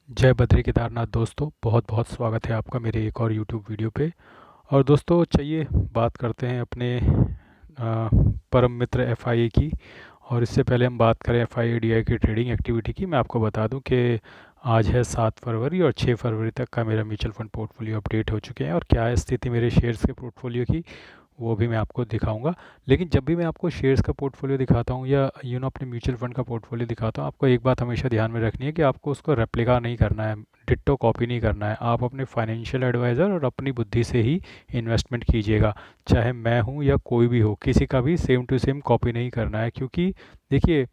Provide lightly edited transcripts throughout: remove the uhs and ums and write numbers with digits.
जय बद्री केदारनाथ दोस्तों, बहुत बहुत स्वागत है आपका मेरे एक और यूट्यूब वीडियो पे। और दोस्तों चलिए बात करते हैं अपने परम मित्र एफआईए की। और इससे पहले हम बात करें एफआईए डीआई की ट्रेडिंग एक्टिविटी की, मैं आपको बता दूं कि आज है 7 फरवरी और 6 फरवरी तक का मेरा म्यूचुअल फंड पोर्टफोलियो अपडेट हो चुके हैं। और क्या है स्थिति मेरे शेयर्स के पोर्टफोलियो की, वो भी मैं आपको दिखाऊंगा। लेकिन जब भी मैं आपको शेयर्स का पोर्टफोलियो दिखाता हूँ या अपने म्यूचुअल फंड का पोर्टफोलियो दिखाता हूँ, आपको एक बात हमेशा ध्यान में रखनी है कि आपको उसको रेप्लिका नहीं करना है, डिट्टो कॉपी नहीं करना है। आप अपने फाइनेंशियल एडवाइज़र और अपनी बुद्धि से ही इन्वेस्टमेंट कीजिएगा। चाहे मैं हूँ या कोई भी हो, किसी का भी सेम टू सेम कॉपी नहीं करना है। क्योंकि देखिए,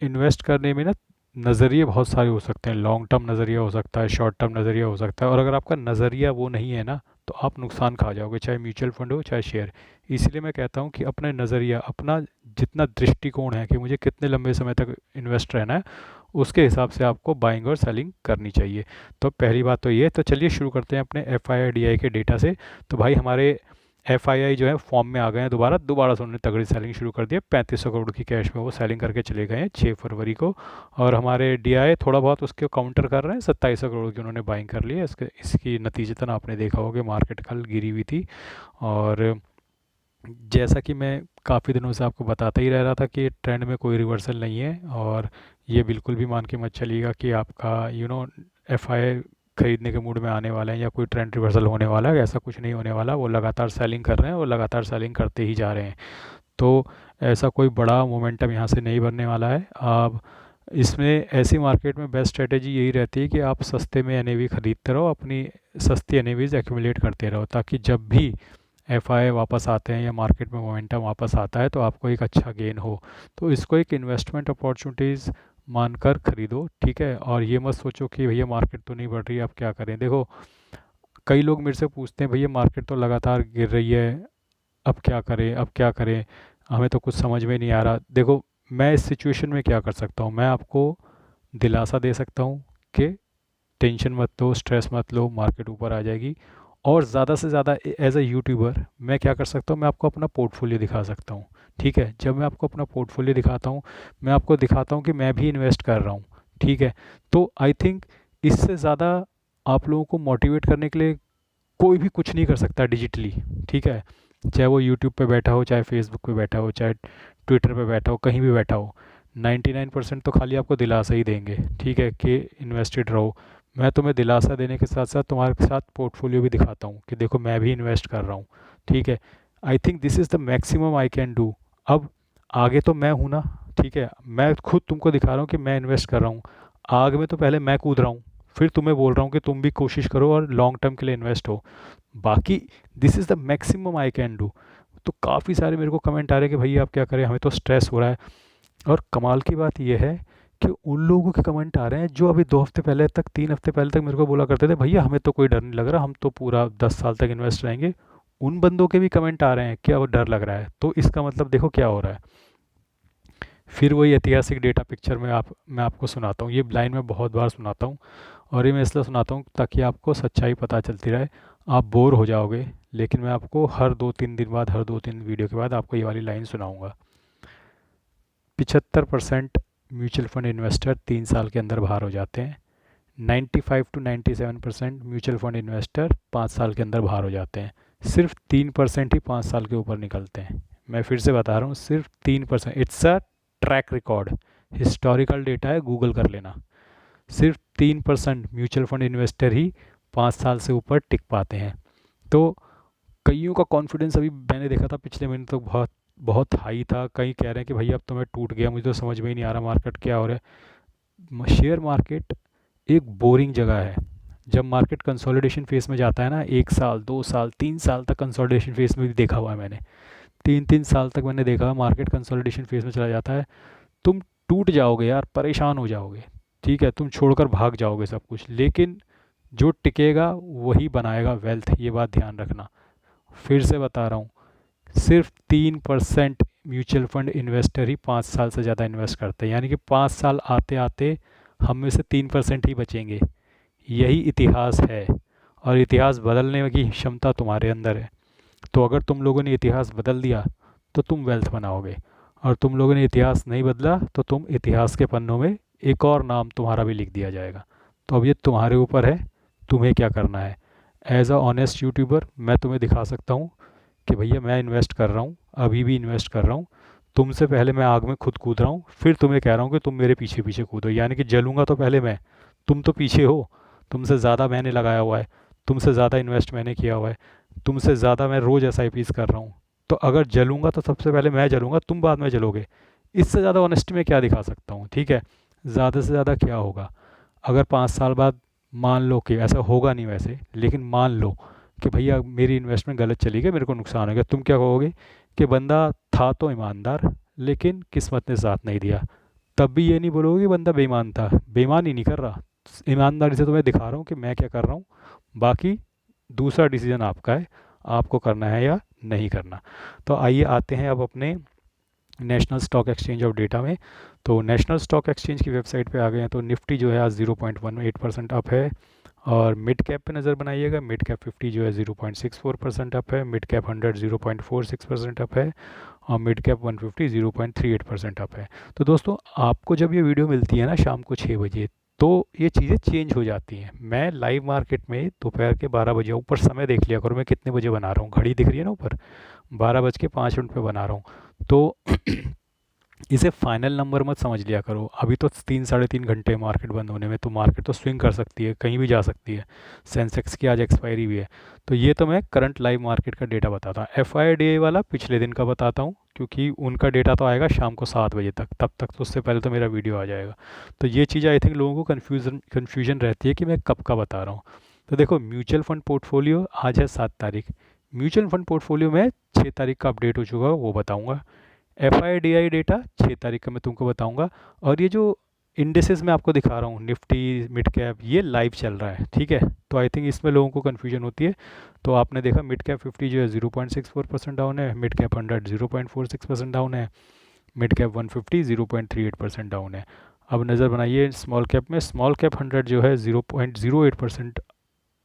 इन्वेस्ट करने में ना नज़रिए बहुत सारे हो सकते हैं। लॉन्ग टर्म नज़रिया हो सकता है, शॉर्ट टर्म नज़रिया हो सकता है। और अगर आपका नज़रिया वो नहीं है ना, तो आप नुकसान खा जाओगे, चाहे म्यूचुअल फंड हो चाहे शेयर। इसलिए मैं कहता हूँ कि अपना नज़रिया, अपना जितना दृष्टिकोण है कि मुझे कितने लंबे समय तक इन्वेस्ट रहना है, उसके हिसाब से आपको बाइंग और सेलिंग करनी चाहिए। तो पहली बात तो ये। तो चलिए शुरू करते हैं अपने F I I D I के डेटा से। तो भाई हमारे एफ आई आई जो है फॉर्म में आ गए हैं दोबारा दोबारा से। उन्होंने तगड़ी सेलिंग शुरू कर दी है, 3500 करोड़ की कैश में वो सेलिंग करके चले गए हैं 6 फरवरी को। और हमारे डी आई थोड़ा बहुत उसके काउंटर कर रहे हैं, 2700 करोड़ की उन्होंने बाइंग कर ली है। इसकी नतीजतन आपने देखा होगा मार्केट कल गिरी हुई थी। और जैसा कि मैं काफ़ी दिनों से आपको बताता ही रह रहा था कि ट्रेंड में कोई रिवर्सल नहीं है। और ये बिल्कुल भी मान के मत चलिएगा कि आपका एफ आई खरीदने के मूड में आने वाले हैं या कोई ट्रेंड रिवर्सल होने वाला है। ऐसा कुछ नहीं होने वाला। वो लगातार सेलिंग कर रहे हैं और लगातार सेलिंग करते ही जा रहे हैं। तो ऐसा कोई बड़ा मोमेंटम यहाँ से नहीं बनने वाला है। आप इसमें ऐसी मार्केट में बेस्ट स्ट्रेटेजी यही रहती है कि आप सस्ते में एनएवी खरीदते रहो, अपनी सस्ती एनएवीज एक्यूमुलेट करते रहो, ताकि जब भी एफआई वापस आते हैं या मार्केट में मोमेंटम वापस आता है तो आपको एक अच्छा गेन हो। तो इसको एक इन्वेस्टमेंट अपॉर्चुनिटीज़ मानकर खरीदो, ठीक है। और ये मत सोचो कि भैया मार्केट तो नहीं बढ़ रही, अब क्या करें। देखो, कई लोग मेरे से पूछते हैं भैया मार्केट तो लगातार गिर रही है, अब क्या करें, अब क्या करें, हमें तो कुछ समझ में नहीं आ रहा। देखो, मैं इस सिचुएशन में क्या कर सकता हूँ, मैं आपको दिलासा दे सकता हूँ कि टेंशन मत लो, स्ट्रेस मत लो, मार्केट ऊपर आ जाएगी। और ज़्यादा से ज़्यादा एज अ यूट्यूबर मैं क्या कर सकता हूँ, मैं आपको अपना पोर्टफोलियो दिखा सकता हूँ, ठीक है। जब मैं आपको अपना पोर्टफोलियो दिखाता हूँ, मैं आपको दिखाता हूँ कि मैं भी इन्वेस्ट कर रहा हूँ, ठीक है। तो आई थिंक इससे ज़्यादा आप लोगों को मोटिवेट करने के लिए कोई भी कुछ नहीं कर सकता डिजिटली, ठीक है। चाहे वो यूट्यूब पे बैठा हो, चाहे फेसबुक पे बैठा हो, चाहे ट्विटर पे बैठा हो, कहीं भी बैठा हो, 99% तो खाली आपको दिलासा ही देंगे, ठीक है, कि इन्वेस्टेड रहो। मैं तुम्हें दिलासा देने के साथ साथ तुम्हारे साथ पोर्टफोलियो भी दिखाता हूँ कि देखो मैं भी इन्वेस्ट कर रहा हूँ, ठीक है। I think this is the maximum I can do. अब आगे तो मैं हूँ ना, ठीक है। मैं खुद तुमको दिखा रहा हूँ कि मैं इन्वेस्ट कर रहा हूँ। आग में तो पहले मैं कूद रहा हूँ, फिर तुम्हें बोल रहा हूँ कि तुम भी कोशिश करो और लॉन्ग टर्म के लिए इन्वेस्ट हो। बाकी this is the maximum I can do. तो काफ़ी सारे मेरे को कमेंट आ रहे हैं कि भैया आप क्या करें, हमें तो स्ट्रेस हो रहा है। और कमाल की बात यह है कि उन लोगों के कमेंट आ रहे हैं जो अभी 2 हफ्ते पहले तक, 3 हफ्ते पहले तक मेरे को बोला करते थे भैया हमें तो कोई डर नहीं लग रहा, हम तो पूरा 10 साल तक इन्वेस्ट रहेंगे। उन बंदों के भी कमेंट आ रहे हैं कि अब डर लग रहा है। तो इसका मतलब देखो क्या हो रहा है। फिर वही ऐतिहासिक डेटा पिक्चर में मैं आपको सुनाता हूँ। ये लाइन मैं बहुत बार सुनाता हूँ, और ये मैं इसलिए सुनाता हूँ ताकि आपको सच्चाई पता चलती रहे। आप बोर हो जाओगे, लेकिन मैं आपको हर 2-3 दिन बाद, हर 2-3 वीडियो के बाद आपको ये वाली लाइन सुनाऊंगा। 75% म्यूचुअल फंड इन्वेस्टर 3 साल के अंदर बाहर हो जाते हैं। 95 to 97% म्यूचुअल फंड इन्वेस्टर 5 साल के अंदर बाहर हो जाते हैं। सिर्फ 3% ही 5 साल के ऊपर निकलते हैं। मैं फिर से बता रहा हूँ, सिर्फ 3%। It's a track record, historical data है, गूगल कर लेना। सिर्फ 3% म्यूचुअल फंड इन्वेस्टर ही 5 साल से ऊपर टिक पाते हैं। तो कईयों का कॉन्फिडेंस अभी मैंने देखा था पिछले महीने तो बहुत बहुत हाई था। कई कह रहे हैं कि भैया अब तो मैं टूट गया, मुझे तो समझ में ही नहीं आ रहा मार्केट क्या हो रहा है। शेयर मार्केट एक बोरिंग जगह है। जब मार्केट कंसोलिडेशन फेस में जाता है ना, 1 साल, 2 साल, 3 साल तक कंसोलिडेशन फेस में भी देखा हुआ है मैंने। 3-3 साल तक मैंने देखा है मार्केट कंसोलिडेशन फेस में चला जाता है। तुम टूट जाओगे यार, परेशान हो जाओगे, ठीक है, तुम छोड़कर भाग जाओगे सब कुछ। लेकिन जो टिकेगा वही बनाएगा वेल्थ, ये बात ध्यान रखना। फिर से बता रहा हूँ, सिर्फ 3% म्यूचुअल फंड इन्वेस्टर ही 5 साल से ज़्यादा इन्वेस्ट करते हैं। यानी कि 5 साल आते आते हम में से 3% ही बचेंगे। यही इतिहास है, और इतिहास बदलने की क्षमता तुम्हारे अंदर है। तो अगर तुम लोगों ने इतिहास बदल दिया तो तुम वेल्थ बनाओगे, और तुम लोगों ने इतिहास नहीं बदला तो तुम इतिहास के पन्नों में एक और नाम तुम्हारा भी लिख दिया जाएगा। तो अब ये तुम्हारे ऊपर है, तुम्हें क्या करना है। एज अ ऑनेस्ट यूट्यूबर मैं तुम्हें दिखा सकता हूँ कि भैया मैं इन्वेस्ट कर रहा हूँ, अभी भी इन्वेस्ट कर रहा हूँ, तुमसे पहले मैं आग में खुद कूद रहा हूँ, फिर तुम्हें कह रहा हूँ कि तुम मेरे पीछे पीछे कूदो, यानी कि जलूंगा तो पहले मैं, तुम तो पीछे हो, तुमसे ज़्यादा मैंने लगाया हुआ है, तुमसे ज़्यादा इन्वेस्ट मैंने किया हुआ है, तुमसे ज़्यादा मैं रोज़ एस कर रहा हूँ। तो अगर जलूंगा तो सबसे पहले मैं जलूंगा, तुम बाद में जलोगे। इससे ज़्यादा ऑनेस्टी में क्या दिखा सकता हूँ, ठीक है। ज़्यादा से ज़्यादा क्या होगा, अगर 5 साल बाद मान लो कि ऐसा होगा नहीं वैसे, लेकिन मान लो कि भैया मेरी इन्वेस्टमेंट गलत चली गई, मेरे को नुकसान हो गया, तुम क्या कहोगे कि बंदा था तो ईमानदार लेकिन किस्मत ने साथ नहीं दिया। तब भी ये नहीं बोलोगे कि बंदा बेईमान था, बेईमान ही नहीं कर रहा, ईमानदारी से तुम्हें दिखा रहा हूँ कि मैं क्या कर रहा हूँ। बाकी दूसरा डिसीजन आपका है, आपको करना है या नहीं करना। तो आइए आते हैं अब अपने national stock exchange of data में। तो नेशनल स्टॉक एक्सचेंज की वेबसाइट पे आ गए हैं। तो निफ्टी जो है आज 0.18% अप है। और मिड कैप पे नज़र बनाइएगा, मिड कैप 50 जो है 0.64% अप है, मिड कैप 100 0.46% अप है, और मिड कैप 150 0.38% अप है। तो दोस्तों आपको जब ये वीडियो मिलती है ना शाम को 6 बजे, तो ये चीज़ें चेंज हो जाती हैं। मैं लाइव मार्केट में दोपहर के 12 बजे, ऊपर समय देख लिया करो मैं कितने बजे बना रहा हूँ, घड़ी दिख रही है ना ऊपर, 12:05 पे बना रहा हूँ। तो इसे फाइनल नंबर मत समझ लिया करो, अभी तो 3 साढ़े 3 घंटे मार्केट बंद होने में, तो मार्केट तो स्विंग कर सकती है, कहीं भी जा सकती है। सेंसेक्स की आज एक्सपायरी भी है। तो ये तो मैं करंट लाइव मार्केट का डेटा बताता हूँ। FIDA वाला पिछले दिन का बताता हूँ, क्योंकि उनका डेटा तो आएगा शाम को 7 बजे तक, तब तक तो उससे पहले तो मेरा वीडियो आ जाएगा। तो ये चीज़ आई थिंक लोगों को कन्फ्यूजन रहती है कि मैं कब का बता रहा हूँ। तो देखो म्यूचुअल फंड पोर्टफोलियो आज है 7 तारीख, म्यूचुअल फंड पोर्टफोलियो में 6 तारीख का अपडेट हो चुका है, वो बताऊँगा। FIDI डेटा 6 तारीख का मैं तुमको बताऊंगा। और ये जो इंडेसेस मैं आपको दिखा रहा हूँ, निफ्टी मिड कैप, ये लाइव चल रहा है, ठीक है। तो आई थिंक इसमें लोगों को कन्फ्यूजन होती है। तो आपने देखा मिड कैप 50 जो है 0.64% डाउन है, मिड कैप 100 0.46% डाउन है, मिड कैप 150 0.38% डाउन है। अब नज़र बनाइए स्मॉल कैप में, स्मॉल कैप 100 जो है 0.08%,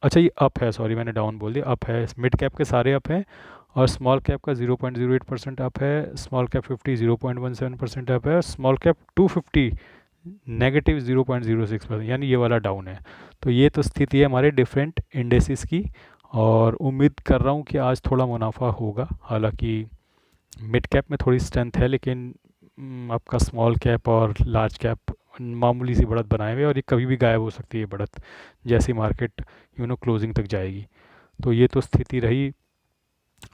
अच्छा ये अप है, सॉरी मैंने डाउन बोल दिया, अप है। मिड कैप के सारे अप हैं, और स्मॉल कैप का 0.08% अप है, स्मॉल कैप 50 0.17% अप है, स्मॉल कैप 250 नेगेटिव 0.06%, यानी ये वाला डाउन है। तो ये तो स्थिति है हमारे डिफरेंट इंडेसिस की। और उम्मीद कर रहा हूँ कि आज थोड़ा मुनाफा होगा, हालांकि मिड कैप में थोड़ी स्ट्रेंथ है, लेकिन आपका स्मॉल कैप और लार्ज कैप मामूली सी बढ़त बनाए हुए, और ये कभी भी गायब हो सकती है बढ़त, जैसी मार्केट क्लोजिंग तक जाएगी। तो ये तो स्थिति रही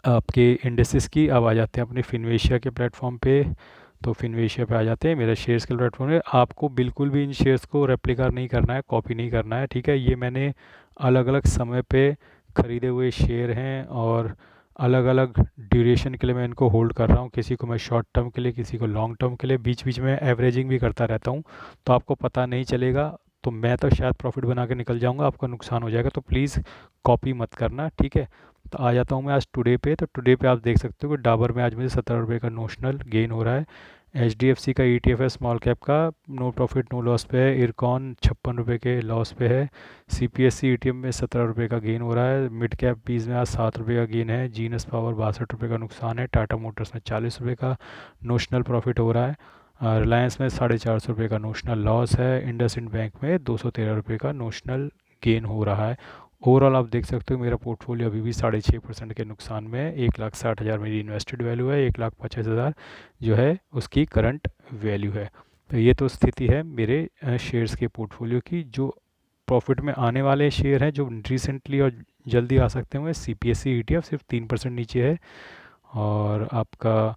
आपके इंडेसिस की। अब आ जाते हैं अपने फिनवेशिया के प्लेटफॉर्म पे। तो फिनवेशिया पे आ जाते हैं, मेरा शेयर्स के प्लेटफॉर्म है। आपको बिल्कुल भी इन शेयर्स को रेप्लिका नहीं करना है, कॉपी नहीं करना है, ठीक है। ये मैंने अलग अलग समय पे ख़रीदे हुए शेयर हैं, और अलग अलग ड्यूरेशन के लिए मैं इनको होल्ड कर रहा हूँ। किसी को मैं शॉर्ट टर्म के लिए, किसी को लॉन्ग टर्म के लिए, बीच बीच में एवरेजिंग भी करता रहता हूँ। तो आपको पता नहीं चलेगा, तो मैं तो शायद प्रॉफिट बना के निकल जाऊँगा, आपका नुकसान हो जाएगा। तो प्लीज़ कॉपी मत करना, ठीक है। तो आ जाता हूँ मैं आज टुडे पे। तो टुडे पे आप देख सकते हो कि डाबर में आज मुझे 17 रुपये का नोशनल गेन हो रहा है। HDFC का ETF है स्मॉल कैप का, नो प्रॉफिट नो लॉस पे है। इरकॉन 56 रुपये के लॉस पे है। CPSC ETM में 17 रुपये का गेन हो रहा है। मिड कैप 20 में आज 7 रुपये का गेन है। जीनस पावर 62 रुपये का नुकसान है। टाटा मोटर्स में 40 रुपये का नोशनल प्रॉफिट हो रहा है। रिलायंस में 450 रुपये का नोशनल लॉस है। इंडसइंड बैंक में 213 रुपये का नोशनल गेन हो रहा है। ओवरऑल आप देख सकते हो मेरा पोर्टफोलियो अभी भी 6.5% के नुकसान में है। 1,60,000 मेरी इन्वेस्टेड वैल्यू है, 1,50,000 जो है उसकी करंट वैल्यू है। तो ये तो स्थिति है मेरे शेयर्स के पोर्टफोलियो की। जो प्रॉफिट में आने वाले शेयर हैं, जो रिसेंटली और जल्दी आ सकते हैं, CPSC ETF सिर्फ 3% नीचे है, और आपका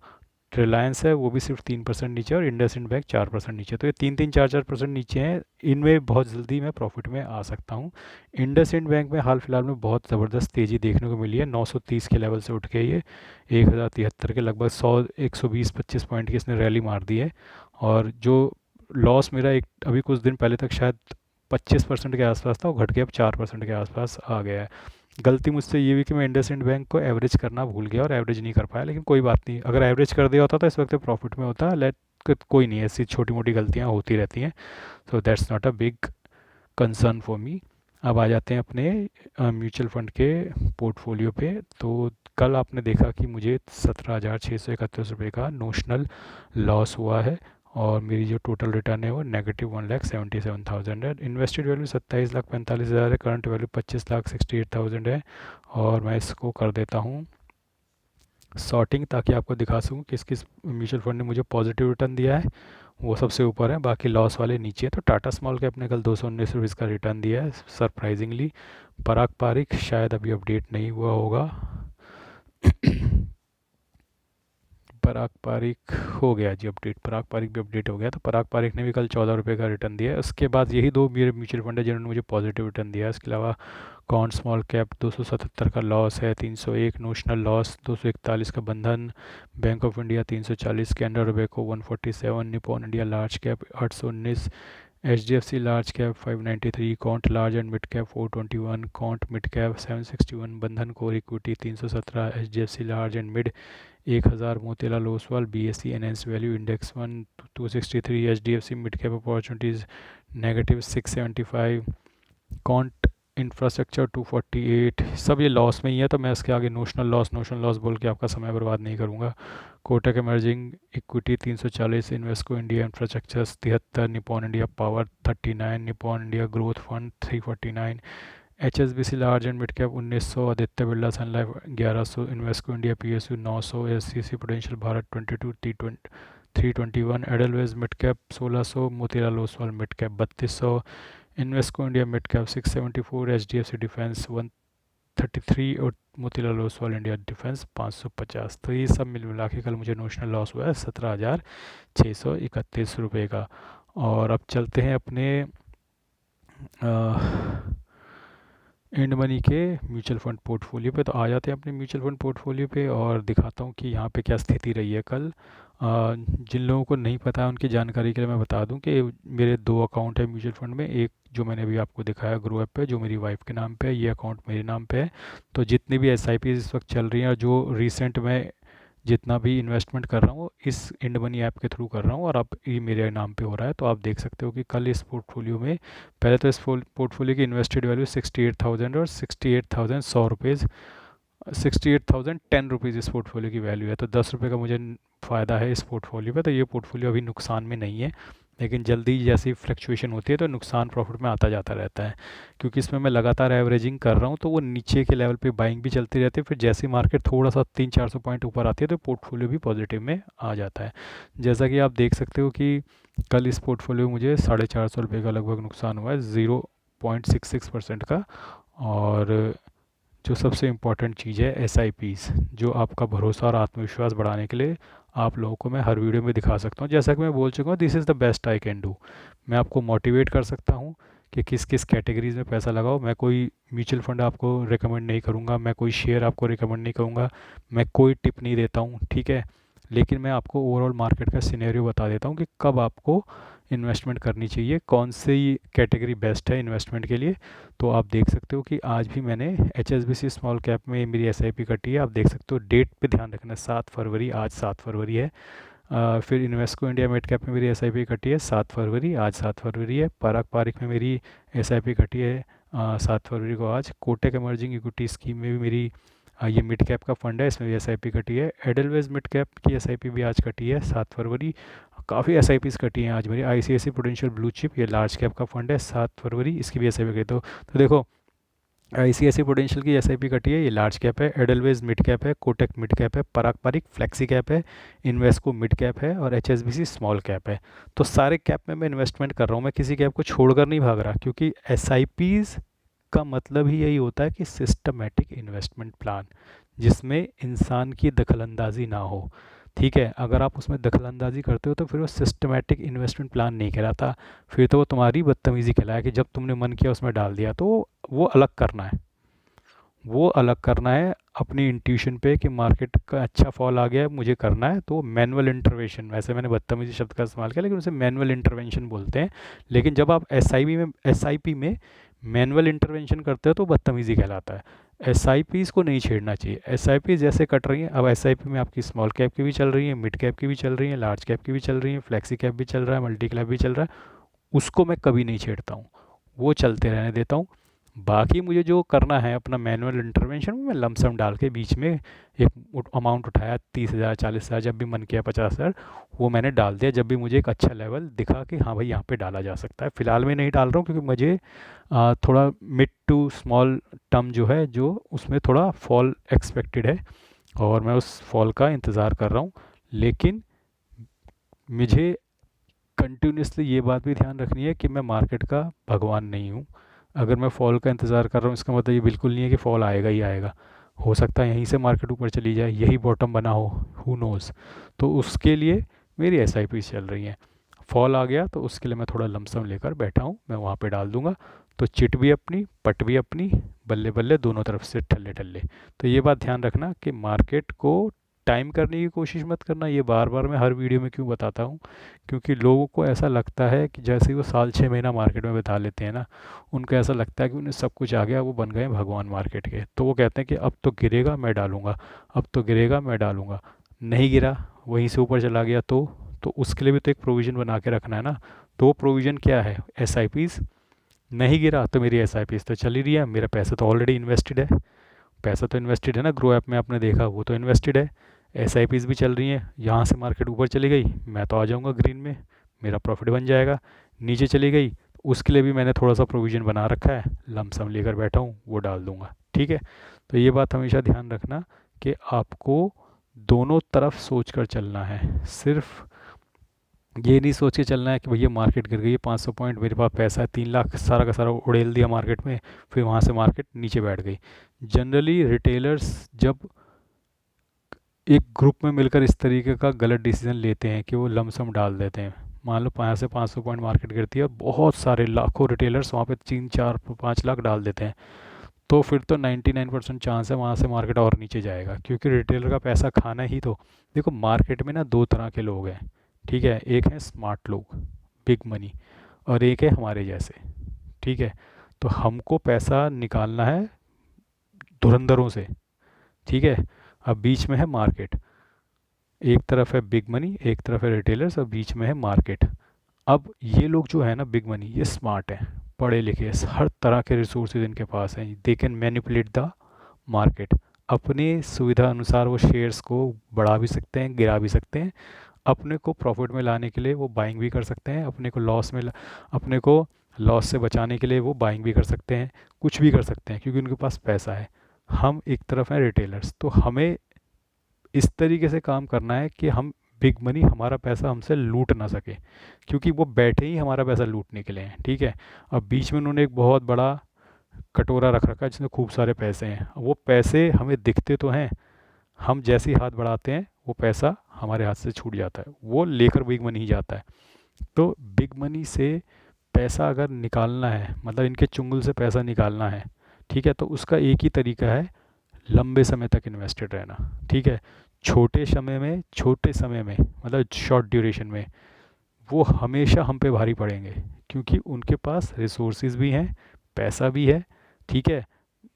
रिलायंस है वो भी सिर्फ 3% नीचे, और इंडसइंड बैंक 4% नीचे। तो ये 3-3 4-4% नीचे हैं, इनमें बहुत जल्दी मैं प्रॉफिट में आ सकता हूँ। इंडसइंड बैंक में हाल फिलहाल में बहुत ज़बरदस्त तेज़ी देखने को मिली है, 930 के लेवल से उठ के ये 1,073 के लगभग 100 120 25 पॉइंट की इसने रैली मार दी है। और जो लॉस मेरा एक अभी कुछ दिन पहले तक शायद 25% के आसपास था, वो घट के अब 4% के आसपास आ गया है। गलती मुझसे ये हुई कि मैं इंडसइंड बैंक को एवरेज करना भूल गया और एवरेज नहीं कर पाया, लेकिन कोई बात नहीं, अगर एवरेज कर दिया होता तो इस वक्त प्रॉफिट में होता। लेट कोई नहीं, ऐसी छोटी मोटी गलतियाँ होती रहती हैं, so that's not a big concern for me. अब आ जाते हैं अपने म्यूचुअल फंड के पोर्टफोलियो पे। तो कल आपने देखा कि मुझे 17,631 रुपये का नोशनल लॉस हुआ है, और मेरी जो टोटल रिटर्न है वो -1,77,000 है। इन्वेस्टेड वैल्यू 27,45,000 है, करंट वैल्यू 25,68,000 है। और मैं इसको कर देता हूँ सॉर्टिंग, ताकि आपको दिखा सकूँ किस किस म्यूचुअल फंड ने मुझे पॉजिटिव रिटर्न दिया है। वो सबसे ऊपर है, बाकी लॉस वाले नीचे है। तो टाटा स्मॉल कैप ने कल 219 रुपये का रिटर्न दिया है सरप्राइजिंगली। पराग पारिक शायद अभी अपडेट नहीं हुआ होगा। पराग पारिक हो गया जी अपडेट, पराग पारिक भी अपडेट हो गया। तो पराग पारिक ने भी कल 14 रुपये का रिटर्न दिया है। उसके बाद यही दो मेरे म्यूचुअल फंड है जिन्होंने मुझे पॉजिटिव रिटर्न दिया है। इसके अलावा कॉन स्मॉल कैप 277 का लॉस है, 301 नोशनल लॉस, 241 का Bandhan Bank of India 340, Canara Robeco 147, Nippon India large cap 819, HDFC large cap 593, Quant large and mid cap 421, Quant mid cap 761, Bandhan core equity 317, HDFC large and mid 1000, Motilal Oswal BSE enhance value index 1 263, HDFC mid cap opportunities -675, Quant infrastructure 248। सब ये loss में ही है, तो मैं इसके आगे notional loss बोल के आपका समय बर्बाद नहीं करूँगा। Kotak emerging equity 340, Invesco India infrastructure 73, Nippon India power 39, Nippon India growth fund 349, HSBC large and mid cap 1900, Aditya Birla Sun Life 1100, Invesco India PSU 900, SCC potential Bharat 22 321, Edelweiss mid cap 1600, Motilal Oswal mid cap 3200, Invesco India mid cap 674, HDFC defence 133 और Motilal Oswal India defence 550। तो ये सब मिल मिला के कल मुझे notional loss हुआ है 17,631 रुपये का। और अब चलते हैं अपने एंड मनी के म्यूचुअल फंड पोर्टफोलियो पे। तो आ जाते हैं अपने म्यूचुअल फंड पोर्टफोलियो पे और दिखाता हूँ कि यहाँ पे क्या स्थिति रही है कल। जिन लोगों को नहीं पता है उनकी जानकारी के लिए मैं बता दूं कि मेरे दो अकाउंट है म्यूचुअल फंड में। एक जो मैंने अभी आपको दिखाया ग्रो ऐप पे, जो मेरी वाइफ के नाम पे है, ये अकाउंट मेरे नाम पे है। तो जितनी भी SIP इस वक्त चल रही हैं और जो रिसेंट में जितना भी इन्वेस्टमेंट कर रहा हूँ इस इंड मनी ऐप के थ्रू कर रहा हूँ और अब ये मेरे नाम पे हो रहा है। तो आप देख सकते हो कि कल इस पोर्टफोलियो में पहले तो इस पोर्टफोलियो की इन्वेस्टेड वैल्यू 68,000 और 68,100 रुपीज़, 68,010 रुपीज़ इस पोर्टफोलियो की वैल्यू है। तो 10 रुपये का मुझे फ़ायदा है इस पोर्टफोलियो पे। तो ये पोर्टफोलियो अभी नुकसान में नहीं है, लेकिन जल्दी जैसी फ्लक्चुएशन होती है तो नुकसान प्रॉफिट में आता जाता रहता है। क्योंकि इसमें मैं लगातार एवरेजिंग कर रहा हूँ तो वो नीचे के लेवल पे बाइंग भी चलती रहती है, फिर जैसी मार्केट थोड़ा सा 300-400 पॉइंट ऊपर आती है तो पोर्टफोलियो भी पॉजिटिव में आ जाता है। जैसा कि आप देख सकते हो कि कल इस पोर्टफोलियो में मुझे 450 रुपये का लगभग नुकसान हुआ है, 0.66% का। और जो सबसे इम्पॉर्टेंट चीज़ है SIPs, जो आपका भरोसा और आत्मविश्वास बढ़ाने के लिए आप लोगों को मैं हर वीडियो में दिखा सकता हूँ। जैसा कि मैं बोल चुका हूँ, this is the best I can do. मैं आपको मोटिवेट कर सकता हूँ कि किस किस कैटेगरीज में पैसा लगाओ। मैं कोई म्यूचुअल फंड आपको रिकमेंड नहीं करूँगा, मैं कोई शेयर आपको रिकमेंड नहीं करूँगा, मैं कोई टिप नहीं देता हूँ, ठीक है। लेकिन मैं आपको ओवरऑल मार्केट का सिनेरियो बता देता हूँ कि कब आपको इन्वेस्टमेंट करनी चाहिए, कौन सी कैटेगरी बेस्ट है इन्वेस्टमेंट के लिए। तो आप देख सकते हो कि आज भी मैंने HSBC स्मॉल कैप में मेरी SIP कटी है। आप देख सकते हो डेट पे ध्यान रखना, 7 फरवरी, आज 7 फरवरी है। फिर इन्वेस्को इंडिया मिड कैप में मेरी SIP कटी है 7 फरवरी, आज 7 फरवरी है। पराग पारिक में मेरी SIP कटी है 7 फरवरी को आज। कोटक इमर्जिंग इक्विटी स्कीम में भी मेरी ये मिड कैप का फंड है, इसमें भी SIP कटी है। एडलवेज मिड कैप की SIP भी आज कटी है 7 फरवरी। काफ़ी SIPs कटी हैं आज मेरी। ICICI पोटेंशियल ब्लू चिप, ये लार्ज कैप का फंड है, 7 फरवरी, इसकी भी SIP कटी। तो देखो ICICI पोटेंशियल की SIP कटी है, ये लार्ज कैप है। एडलवेज मिड कैप है, कोटक मिड कैप है, पराग पारिक फ्लेक्सी कैप है, इन्वेस्को मिड कैप है और HSBC स्मॉल कैप है। तो सारे कैप में मैं इन्वेस्टमेंट कर रहा हूँ, मैं किसी कैप को छोड़कर नहीं भाग रहा, क्योंकि SIPs का मतलब ही यही होता है कि सिस्टमेटिक इन्वेस्टमेंट प्लान, जिसमें इंसान की दखलंदाजी ना हो, ठीक है। अगर आप उसमें दखलंदाजी करते हो तो फिर वो सिस्टमेटिक इन्वेस्टमेंट प्लान नहीं कहलाता, फिर तो वो तुम्हारी बदतमीज़ी कहलाया कि जब तुमने मन किया उसमें डाल दिया। तो वो अलग करना है, वो अलग करना है अपनी इंट्यूशन पे कि मार्केट का अच्छा फॉल आ गया है, मुझे करना है। तो मैनुअल इंटरवेंशन, वैसे मैंने बदतमीजी शब्द का इस्तेमाल किया लेकिन उसे मैनुअल इंटरवेंशन बोलते हैं। लेकिन जब आप SIP में मैनुअल इंटरवेंशन करते हो तो बदतमीज़ी कहलाता है। SIPs को नहीं छेड़ना चाहिए। SIP जैसे कट रही हैं, अब SIP में आपकी स्मॉल कैप की भी चल रही है, मिड कैप की भी चल रही है, लार्ज कैप की भी चल रही है, फ्लेक्सी कैप भी चल रहा है, मल्टी कैप भी चल रहा है, उसको मैं कभी नहीं छेड़ता हूँ, वो चलते रहने देता हूँ। बाकी मुझे जो करना है अपना मैनुअल इंटरवेंशन में, मैं लमसम डाल के बीच में एक अमाउंट उठाया, 30,000 40,000, जब भी मन किया 50,000, वो मैंने डाल दिया जब भी मुझे एक अच्छा लेवल दिखा कि हाँ भाई यहाँ पे डाला जा सकता है। फ़िलहाल मैं नहीं डाल रहा हूँ क्योंकि मुझे थोड़ा मिड टू स्मॉल टर्म जो है, जो उसमें थोड़ा फॉल एक्सपेक्टेड है और मैं उस फॉल का इंतज़ार कर रहा हूँ। लेकिन मुझे कंटिन्यूसली ये बात भी ध्यान रखनी है कि मैं मार्केट का भगवान नहीं हूँ। अगर मैं फॉल का इंतज़ार कर रहा हूँ, इसका मतलब ये बिल्कुल नहीं है कि फॉल आएगा ही आएगा। हो सकता है यहीं से मार्केट ऊपर चली जाए, यही बॉटम बना हो, हु नोज़। तो उसके लिए मेरी एस आई पी चल रही हैं। फॉल आ गया तो उसके लिए मैं थोड़ा लमसम लेकर बैठा हूँ, मैं वहाँ पे डाल दूंगा। तो चिट भी अपनी, पट भी अपनी, बल्ले बल्ले दोनों तरफ से ठल्ले ठल्ले। तो ये बात ध्यान रखना कि मार्केट को टाइम करने की कोशिश मत करना। ये बार बार मैं हर वीडियो में क्यों बताता हूँ, क्योंकि लोगों को ऐसा लगता है कि जैसे ही वो साल 6 महीना मार्केट में बिता लेते हैं ना, उनको ऐसा लगता है कि उन्हें सब कुछ आ गया, वो बन गए भगवान मार्केट के। तो वो कहते हैं कि अब तो गिरेगा मैं डालूंगा, अब तो गिरेगा मैं डालूंगा। नहीं गिरा, वहीं से ऊपर चला गया तो उसके लिए भी तो एक प्रोविज़न बना के रखना है ना। तो वो प्रोविज़न क्या है? S I Pease. नहीं गिरा तो मेरी एस आई पीज़ तो चल ही रही है, मेरा पैसा तो ऑलरेडी इन्वेस्टेड है। पैसा तो इन्वेस्टेड है ना, ग्रो ऐप में आपने देखा, वो तो इन्वेस्टेड है। एस आई पीज़ भी चल रही हैं। यहाँ से मार्केट ऊपर चली गई, मैं तो आ जाऊँगा ग्रीन में, मेरा प्रॉफिट बन जाएगा। नीचे चली गई, उसके लिए भी मैंने थोड़ा सा प्रोविज़न बना रखा है, लमसम लेकर बैठा हूँ, वो डाल दूँगा। ठीक है। तो ये बात हमेशा ध्यान रखना कि आपको दोनों तरफ सोच कर चलना है। सिर्फ ये नहीं सोच के चलना है कि भैया मार्केट गिर गई है 500 पॉइंट, मेरे पास पैसा है 3 लाख, सारा का सारा उड़ेल दिया मार्केट में, फिर वहाँ से मार्केट नीचे बैठ गई। जनरली रिटेलर्स जब एक ग्रुप में मिलकर इस तरीके का गलत डिसीजन लेते हैं कि वो लमसम डाल देते हैं, मान लो 500 पॉइंट मार्केट गिरती है और बहुत सारे लाखों रिटेलर्स वहाँ पे 3 4 5 लाख डाल देते हैं, तो फिर तो 99% चांस है वहाँ से मार्केट और नीचे जाएगा, क्योंकि रिटेलर का पैसा खाना ही तो। देखो मार्केट में ना दो तरह के लोग हैं, ठीक है। एक है स्मार्ट लोग, बिग मनी, और एक है हमारे जैसे, ठीक है। तो हमको पैसा निकालना है धुरंधरों से, ठीक है। अब बीच में है मार्केट, एक तरफ है बिग मनी, एक तरफ है रिटेलर्स, और बीच में है मार्केट। अब ये लोग जो है ना बिग मनी, ये स्मार्ट हैं, पढ़े लिखे हैं, हर तरह के रिसोर्सेज इनके पास हैं, they can manipulate the market. अपने सुविधा अनुसार वो शेयर्स को बढ़ा भी सकते हैं, गिरा भी सकते हैं। अपने को प्रॉफिट में लाने के लिए वो बाइंग भी कर सकते हैं, अपने को लॉस से बचाने के लिए वो बाइंग भी कर सकते हैं, कुछ भी कर सकते हैं, क्योंकि उनके पास पैसा है। हम एक तरफ हैं रिटेलर्स, तो हमें इस तरीके से काम करना है कि हम बिग मनी हमारा पैसा हमसे लूट ना सके, क्योंकि वो बैठे ही हमारा पैसा लूटने के लिए हैं, ठीक है। अब बीच में उन्होंने एक बहुत बड़ा कटोरा रख रखा है जिसमें खूब सारे पैसे हैं, वो पैसे हमें दिखते तो हैं, हम जैसे ही हाथ बढ़ाते हैं वो पैसा हमारे हाथ से छूट जाता है, वो लेकर बिग मनी ही जाता है। तो बिग मनी से पैसा अगर निकालना है, मतलब इनके चुंगल से पैसा निकालना है, ठीक है, तो उसका एक ही तरीका है, लंबे समय तक इन्वेस्टेड रहना, ठीक है। छोटे समय में मतलब शॉर्ट ड्यूरेशन में वो हमेशा हम पे भारी पड़ेंगे, क्योंकि उनके पास रिसोर्सेज भी हैं, पैसा भी है, ठीक है।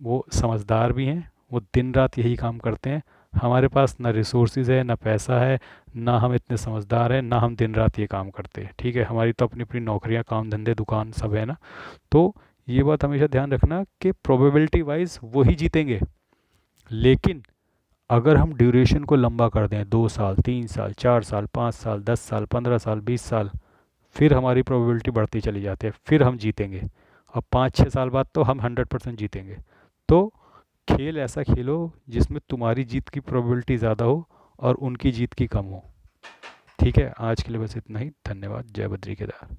वो समझदार भी हैं, वो दिन रात यही काम करते हैं। हमारे पास ना रिसोर्सेज है, ना पैसा है, ना हम इतने समझदार हैं, ना हम दिन रात ये काम करते हैं, ठीक है। हमारी तो अपनी अपनी नौकरियां, काम धंधे, दुकान सब है ना। तो ये बात हमेशा ध्यान रखना कि प्रोबेबिलिटी वाइज वही जीतेंगे। लेकिन अगर हम ड्यूरेशन को लंबा कर दें, 2 साल, 3 साल, 4 साल, 5 साल, 10 साल, 15 साल, 20 साल, फिर हमारी प्रोबेबिलिटी बढ़ती चली जाती है, फिर हम जीतेंगे। अब 5 6 साल बाद तो हम 100% जीतेंगे। तो खेल ऐसा खेलो जिसमें तुम्हारी जीत की प्रोबेबिलिटी ज़्यादा हो और उनकी जीत की कम हो। ठीक है, आज के लिए बस इतना ही। धन्यवाद। जय बद्री केदार।